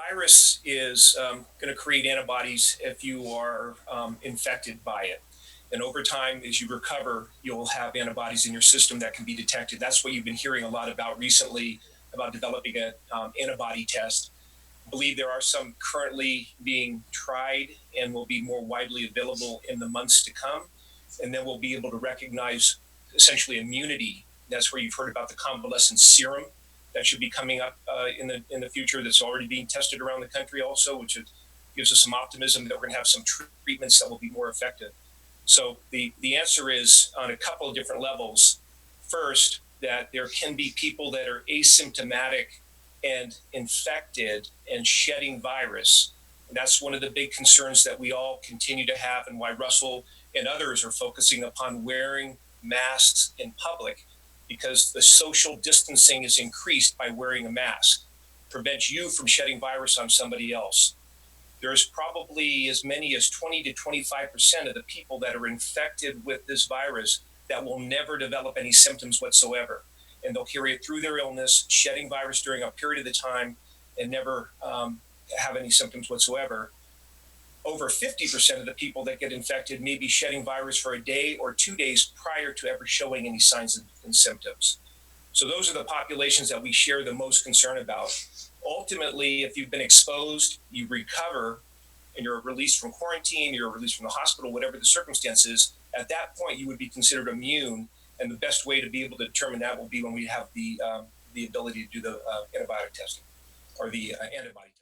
virus is going to create antibodies if you are infected by it. And over time, as you recover, you'll have antibodies in your system that can be detected. That's what you've been hearing a lot about recently, about developing an antibody test. I believe there are some currently being tried and will be more widely available in the months to come. And then we'll be able to recognize essentially immunity. That's where you've heard about the convalescent serum that should be coming up in the future. That's already being tested around the country also, which gives us some optimism that we're going to have some treatments that will be more effective. So the answer is on a couple of different levels. First, that there can be people that are asymptomatic and infected and shedding virus. And that's one of the big concerns that we all continue to have, and why Russell and others are focusing upon wearing masks in public, because the social distancing is increased by wearing a mask. Prevents you from shedding virus on somebody else. There's probably as many as 20 to 25% of the people that are infected with this virus that will never develop any symptoms whatsoever. And they'll carry it through their illness, shedding virus during a period of the time, and never have any symptoms whatsoever. Over 50% of the people that get infected may be shedding virus for a day or 2 days prior to ever showing any signs and symptoms. So those are the populations that we share the most concern about. Ultimately, if you've been exposed, you recover, and you're released from quarantine, you're released from the hospital, whatever the circumstances, at that point you would be considered immune. And the best way to be able to determine that will be when we have the ability to do the antibiotic testing or the antibody testing.